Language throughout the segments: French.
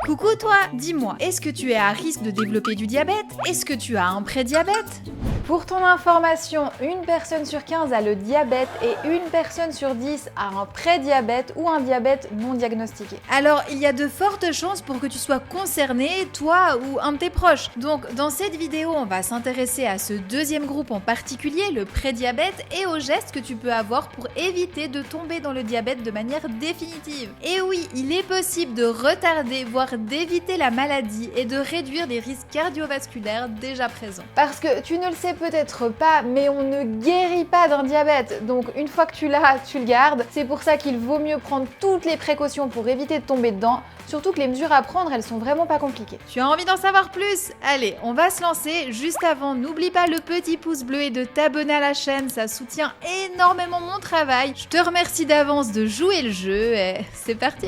Coucou toi, dis-moi, est-ce que tu es à risque de développer du diabète? Est-ce que tu as un prédiabète? Pour ton information, une personne sur 15 a le diabète et une personne sur 10 a un prédiabète ou un diabète non diagnostiqué. Alors, il y a de fortes chances pour que tu sois concerné, toi ou un de tes proches. Donc, dans cette vidéo, on va s'intéresser à ce deuxième groupe en particulier, le prédiabète, et aux gestes que tu peux avoir pour éviter de tomber dans le diabète de manière définitive. Et oui, il est possible de retarder, voire d'éviter la maladie et de réduire les risques cardiovasculaires déjà présents. Parce que tu ne le sais peut-être pas, mais on ne guérit pas d'un diabète. Donc une fois que tu l'as, tu le gardes. C'est pour ça qu'il vaut mieux prendre toutes les précautions pour éviter de tomber dedans. Surtout que les mesures à prendre, elles sont vraiment pas compliquées. Tu as envie d'en savoir plus? Allez, on va se lancer. Juste avant, n'oublie pas le petit pouce bleu et de t'abonner à la chaîne, ça soutient énormément mon travail. Je te remercie d'avance de jouer le jeu et c'est parti.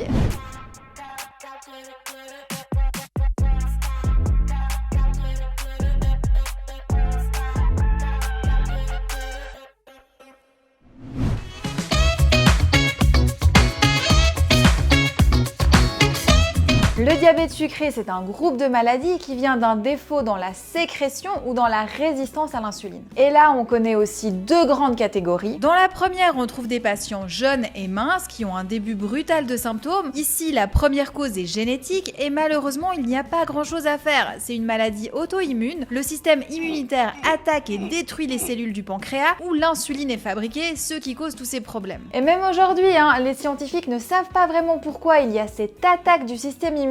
Le diabète sucré, c'est un groupe de maladies qui vient d'un défaut dans la sécrétion ou dans la résistance à l'insuline. Et là, on connaît aussi deux grandes catégories. Dans la première, on trouve des patients jeunes et minces qui ont un début brutal de symptômes. Ici, la première cause est génétique et malheureusement, il n'y a pas grand-chose à faire. C'est une maladie auto-immune. Le système immunitaire attaque et détruit les cellules du pancréas où l'insuline est fabriquée, ce qui cause tous ces problèmes. Et même aujourd'hui, les scientifiques ne savent pas vraiment pourquoi il y a cette attaque du système immunitaire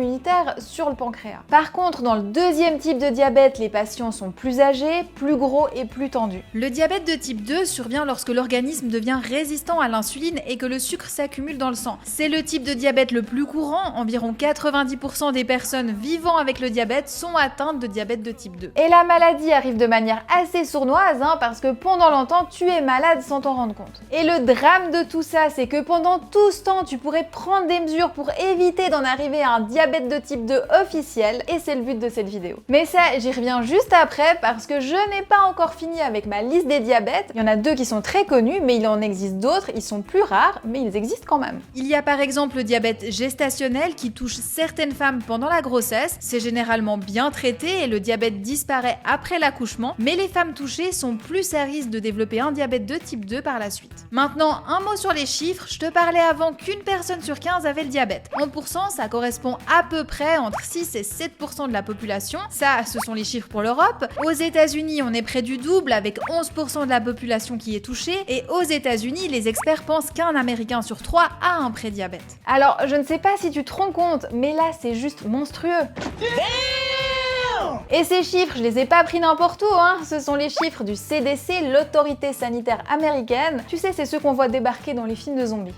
sur le pancréas. Par contre, dans le deuxième type de diabète, les patients sont plus âgés, plus gros et plus tendus. Le diabète de type 2 survient lorsque l'organisme devient résistant à l'insuline et que le sucre s'accumule dans le sang. C'est le type de diabète le plus courant, environ 90% des personnes vivant avec le diabète sont atteintes de diabète de type 2. Et la maladie arrive de manière assez sournoise, parce que pendant longtemps, tu es malade sans t'en rendre compte. Et le drame de tout ça, c'est que pendant tout ce temps, tu pourrais prendre des mesures pour éviter d'en arriver à un diabète de type 2 officiel, et c'est le but de cette vidéo. Mais ça, j'y reviens juste après parce que je n'ai pas encore fini avec ma liste des diabètes. Il y en a deux qui sont très connus, mais il en existe d'autres, ils sont plus rares, mais ils existent quand même. Il y a par exemple le diabète gestationnel qui touche certaines femmes pendant la grossesse. C'est généralement bien traité et le diabète disparaît après l'accouchement, mais les femmes touchées sont plus à risque de développer un diabète de type 2 par la suite. Maintenant, un mot sur les chiffres. Je te parlais avant qu'une personne sur 15 avait le diabète. En pourcent, ça correspond à peu près entre 6 et 7% de la population. Ça, ce sont les chiffres pour l'Europe. Aux États-Unis, on est près du double avec 11% de la population qui est touchée. Et aux États-Unis, les experts pensent qu'un Américain sur 3 a un prédiabète. Alors, je ne sais pas si tu te rends compte, mais là, c'est juste monstrueux. Et ces chiffres, je les ai pas pris n'importe où, Ce sont les chiffres du CDC, l'autorité sanitaire américaine. Tu sais, c'est ceux qu'on voit débarquer dans les films de zombies.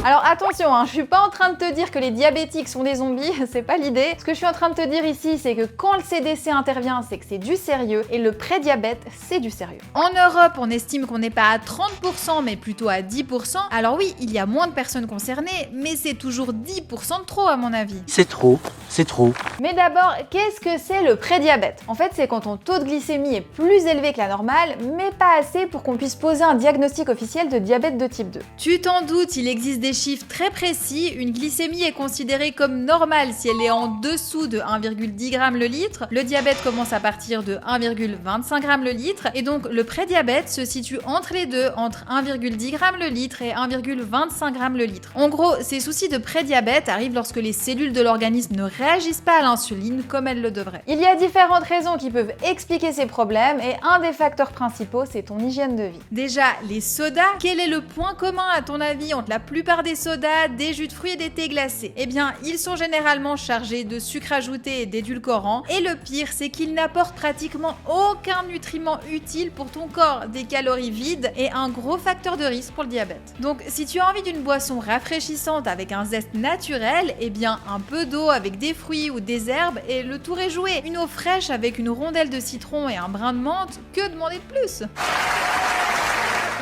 Alors attention, je suis pas en train de te dire que les diabétiques sont des zombies, c'est pas l'idée. Ce que je suis en train de te dire ici, c'est que quand le CDC intervient, c'est que c'est du sérieux, et le prédiabète, c'est du sérieux. En Europe, on estime qu'on n'est pas à 30%, mais plutôt à 10%. Alors oui, il y a moins de personnes concernées, mais c'est toujours 10% de trop à mon avis. C'est trop, c'est trop. Mais d'abord, qu'est-ce que c'est le prédiabète? En fait, c'est quand ton taux de glycémie est plus élevé que la normale, mais pas assez pour qu'on puisse poser un diagnostic officiel de diabète de type 2. Tu t'en doutes, il existe des chiffres très précis. Une glycémie est considérée comme normale si elle est en dessous de 1,10 g le litre. Le diabète commence à partir de 1,25 g le litre. Et donc, le prédiabète se situe entre les deux, entre 1,10 g le litre et 1,25 g le litre. En gros, ces soucis de prédiabète arrivent lorsque les cellules de l'organisme ne réagissent pas à l'insuline comme elles le devraient. Il y a différentes raisons qui peuvent expliquer ces problèmes et un des facteurs principaux, c'est ton hygiène de vie. Déjà, les sodas. Quel est le point commun à ton avis entre la plupart des sodas, des jus de fruits et des thés glacés? Eh bien, ils sont généralement chargés de sucre ajouté et d'édulcorants. Et le pire, c'est qu'ils n'apportent pratiquement aucun nutriment utile pour ton corps, des calories vides et un gros facteur de risque pour le diabète. Donc, si tu as envie d'une boisson rafraîchissante avec un zeste naturel, eh bien, un peu d'eau avec des fruits ou des herbes et le tour est joué. Une eau fraîche avec une rondelle de citron et un brin de menthe, que demander de plus?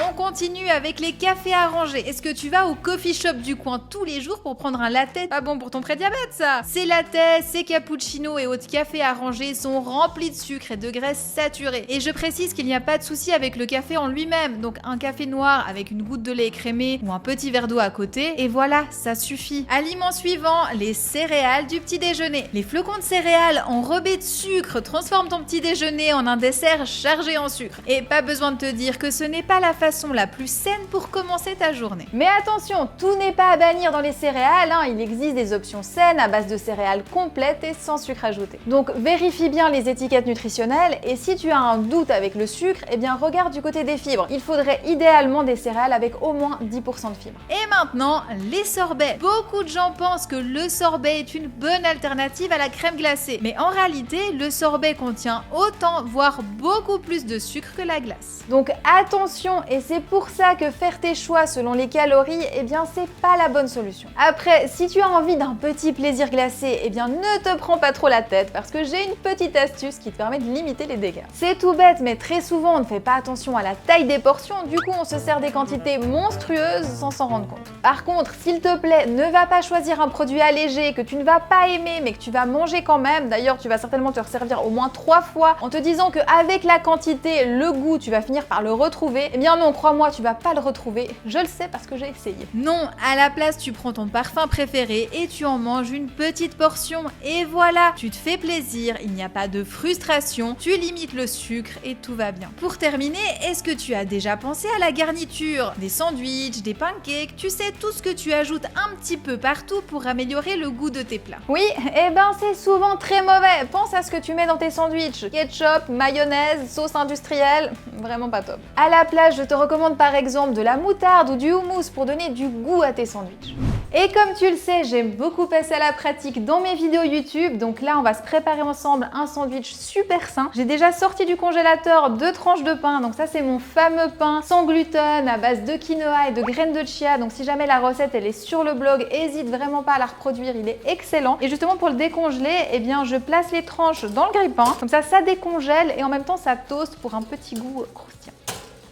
On continue avec les cafés arrangés. Est-ce que tu vas au coffee shop du coin tous les jours pour prendre un latte? Pas bon pour ton prédiabète ça. Ces lattes, ces cappuccinos et autres cafés arrangés sont remplis de sucre et de graisse saturée. Et je précise qu'il n'y a pas de souci avec le café en lui-même. Donc un café noir avec une goutte de lait écrémé ou un petit verre d'eau à côté et voilà, ça suffit. Aliment suivant, les céréales du petit déjeuner. Les flocons de céréales enrobés de sucre transforment ton petit déjeuner en un dessert chargé en sucre. Et pas besoin de te dire que ce n'est pas la façon la plus saine pour commencer ta journée. Mais attention, tout n'est pas à bannir dans les céréales, hein. Il existe des options saines à base de céréales complètes et sans sucre ajouté. Donc vérifie bien les étiquettes nutritionnelles et si tu as un doute avec le sucre, eh bien regarde du côté des fibres. Il faudrait idéalement des céréales avec au moins 10% de fibres. Et maintenant, les sorbets. Beaucoup de gens pensent que le sorbet est une bonne alternative à la crème glacée. Mais en réalité, le sorbet contient autant, voire beaucoup plus de sucre que la glace. Donc attention, et c'est pour ça que faire tes choix selon les calories, eh bien c'est pas la bonne solution. Après, si tu as envie d'un petit plaisir glacé, eh bien ne te prends pas trop la tête parce que j'ai une petite astuce qui te permet de limiter les dégâts. C'est tout bête, mais très souvent on ne fait pas attention à la taille des portions, du coup on se sert des quantités monstrueuses sans s'en rendre compte. Par contre, s'il te plaît, ne va pas choisir un produit allégé que tu ne vas pas aimer mais que tu vas manger quand même. D'ailleurs, tu vas certainement te resservir au moins 3 fois en te disant qu'avec la quantité, le goût, tu vas finir par le retrouver. Eh bien non, crois-moi, tu vas pas le retrouver. Je le sais parce que j'ai essayé. Non, à la place, tu prends ton parfum préféré et tu en manges une petite portion. Et voilà, tu te fais plaisir, il n'y a pas de frustration, tu limites le sucre et tout va bien. Pour terminer, est-ce que tu as déjà pensé à la garniture? Des sandwichs, des pancakes, tu sais, tout ce que tu ajoutes un petit peu partout pour améliorer le goût de tes plats. Oui, eh ben c'est souvent très mauvais. Pense à ce que tu mets dans tes sandwichs. Ketchup, mayonnaise, sauce industrielle, vraiment pas top. À la place, je te recommande par exemple de la moutarde ou du houmous pour donner du goût à tes sandwichs. Et comme tu le sais, j'aime beaucoup passer à la pratique dans mes vidéos YouTube, donc là on va se préparer ensemble un sandwich super sain. J'ai déjà sorti du congélateur 2 tranches de pain, donc ça c'est mon fameux pain sans gluten à base de quinoa et de graines de chia, donc si jamais la recette elle est sur le blog, hésite vraiment pas à la reproduire, il est excellent. Et justement pour le décongeler, eh bien je place les tranches dans le grille-pain, comme ça décongèle et en même temps ça toast pour un petit goût croustillant.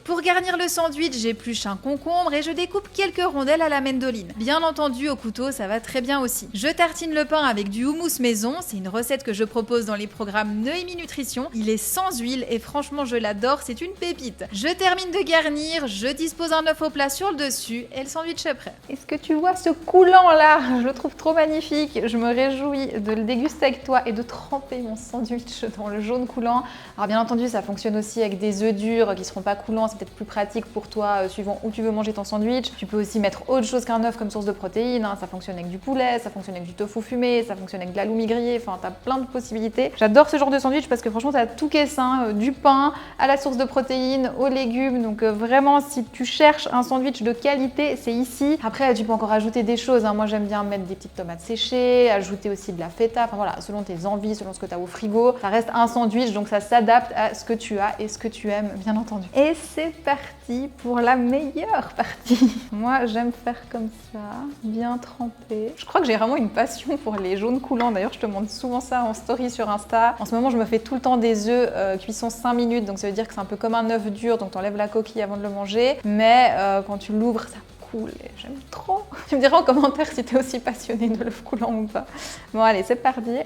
Pour garnir le sandwich, j'épluche un concombre et je découpe quelques rondelles à la mandoline. Bien entendu, au couteau, ça va très bien aussi. Je tartine le pain avec du houmous maison, c'est une recette que je propose dans les programmes Noémie Nutrition. Il est sans huile et franchement, je l'adore, c'est une pépite. Je termine de garnir, je dispose un œuf au plat sur le dessus et le sandwich est prêt. Est-ce que tu vois ce coulant là? Je le trouve trop magnifique. Je me réjouis de le déguster avec toi et de tremper mon sandwich dans le jaune coulant. Alors bien entendu, ça fonctionne aussi avec des œufs durs qui seront pas coulants, c'est peut-être plus pratique pour toi suivant où tu veux manger ton sandwich. Tu peux aussi mettre autre chose qu'un œuf comme source de protéines, hein. Ça fonctionne avec du poulet, ça fonctionne avec du tofu fumé, ça fonctionne avec de l'halloumi grillé, enfin t'as plein de possibilités. J'adore ce genre de sandwich parce que franchement t'as tout qui est sain, du pain à la source de protéines, aux légumes, donc vraiment si tu cherches un sandwich de qualité, c'est ici. Après tu peux encore ajouter des choses, hein. Moi j'aime bien mettre des petites tomates séchées, ajouter aussi de la feta, enfin voilà, selon tes envies, selon ce que tu as au frigo. Ça reste un sandwich donc ça s'adapte à ce que tu as et ce que tu aimes bien entendu. Et c'est parti pour la meilleure partie. Moi, j'aime faire comme ça, bien trempé. Je crois que j'ai vraiment une passion pour les jaunes coulants. D'ailleurs, je te montre souvent ça en story sur Insta. En ce moment, je me fais tout le temps des œufs cuisson 5 minutes. Donc, ça veut dire que c'est un peu comme un œuf dur. Donc, tu enlèves la coquille avant de le manger. Mais quand tu l'ouvres, ça coule et j'aime trop. Tu me diras en commentaire si tu es aussi passionné de l'œuf coulant ou pas. Bon, allez, c'est parti.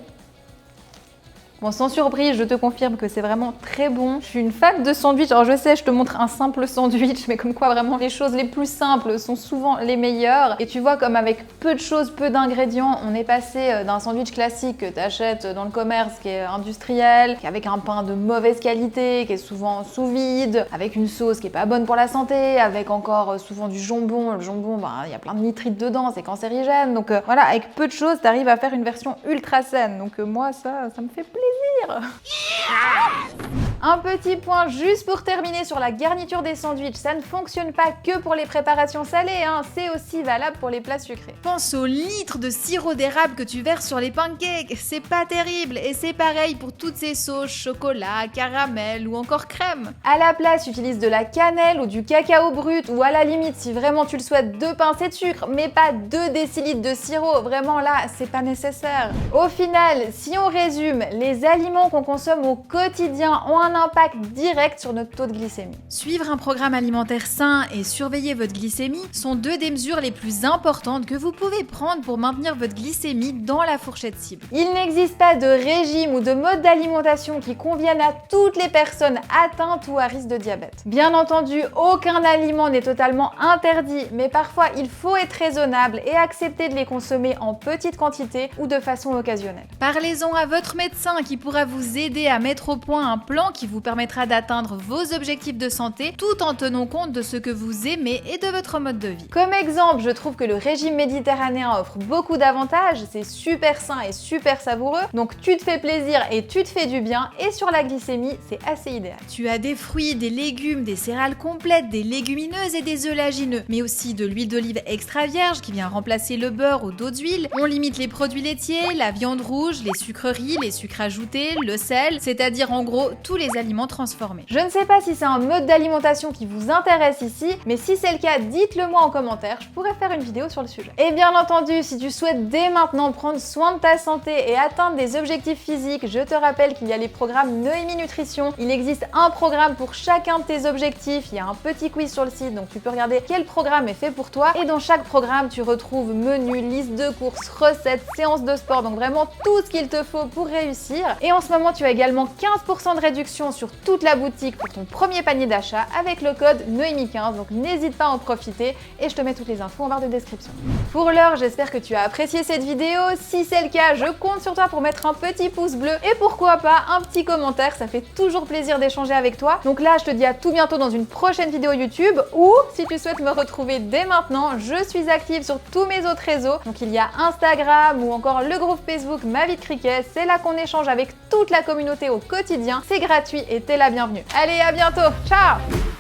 Bon, sans surprise, je te confirme que c'est vraiment très bon. Je suis une fan de sandwich. Alors je sais, je te montre un simple sandwich, mais comme quoi vraiment les choses les plus simples sont souvent les meilleures. Et tu vois, comme avec peu de choses, peu d'ingrédients, on est passé d'un sandwich classique que tu achètes dans le commerce, qui est industriel, qui est avec un pain de mauvaise qualité, qui est souvent sous vide, avec une sauce qui est pas bonne pour la santé, avec encore souvent du jambon. Le jambon, il y a plein de nitrites dedans, c'est cancérigène. Donc voilà, avec peu de choses, tu arrives à faire une version ultra saine. Donc moi, ça me fait plaisir. Un petit point juste pour terminer sur la garniture des sandwichs, ça ne fonctionne pas que pour les préparations salées, hein, c'est aussi valable pour les plats sucrés. Pense aux litres de sirop d'érable que tu verses sur les pancakes, c'est pas terrible et c'est pareil pour toutes ces sauces, chocolat, caramel ou encore crème. À la place, utilise de la cannelle ou du cacao brut ou à la limite, si vraiment tu le souhaites, 2 pincées de sucre, mais pas 2 décilitres de sirop, vraiment là, c'est pas nécessaire. Au final, si on résume, les aliments qu'on consomme au quotidien ont un un impact direct sur notre taux de glycémie. Suivre un programme alimentaire sain et surveiller votre glycémie sont deux des mesures les plus importantes que vous pouvez prendre pour maintenir votre glycémie dans la fourchette cible. Il n'existe pas de régime ou de mode d'alimentation qui convienne à toutes les personnes atteintes ou à risque de diabète. Bien entendu, aucun aliment n'est totalement interdit, mais parfois il faut être raisonnable et accepter de les consommer en petite quantité ou de façon occasionnelle. Parlez-en à votre médecin qui pourra vous aider à mettre au point un plan qui vous permettra d'atteindre vos objectifs de santé tout en tenant compte de ce que vous aimez et de votre mode de vie. Comme exemple, je trouve que le régime méditerranéen offre beaucoup d'avantages, c'est super sain et super savoureux, donc tu te fais plaisir et tu te fais du bien, et sur la glycémie, c'est assez idéal. Tu as des fruits, des légumes, des céréales complètes, des légumineuses et des oléagineux, mais aussi de l'huile d'olive extra vierge qui vient remplacer le beurre ou d'autres huiles. On limite les produits laitiers, la viande rouge, les sucreries, les sucres ajoutés, le sel, c'est-à-dire en gros tous les aliments transformés. Je ne sais pas si c'est un mode d'alimentation qui vous intéresse ici, mais si c'est le cas, dites-le moi en commentaire, je pourrais faire une vidéo sur le sujet. Et bien entendu, si tu souhaites dès maintenant prendre soin de ta santé et atteindre des objectifs physiques, je te rappelle qu'il y a les programmes Noémie Nutrition. Il existe un programme pour chacun de tes objectifs, il y a un petit quiz sur le site, donc tu peux regarder quel programme est fait pour toi. Et dans chaque programme, tu retrouves menu, liste de courses, recettes, séances de sport, donc vraiment tout ce qu'il te faut pour réussir. Et en ce moment, tu as également 15% de réduction sur toute la boutique pour ton premier panier d'achat avec le code Noémie15, donc n'hésite pas à en profiter et je te mets toutes les infos en barre de description. Pour l'heure, j'espère que tu as apprécié cette vidéo. Si c'est le cas, je compte sur toi pour mettre un petit pouce bleu et pourquoi pas un petit commentaire, ça fait toujours plaisir d'échanger avec toi. Donc là, je te dis à tout bientôt dans une prochaine vidéo YouTube ou si tu souhaites me retrouver dès maintenant, je suis active sur tous mes autres réseaux. Donc il y a Instagram ou encore le groupe Facebook Ma Vie de Cricket, c'est là qu'on échange avec toute la communauté au quotidien. C'est gratuit et t'es la bienvenue. Allez, à bientôt, ciao!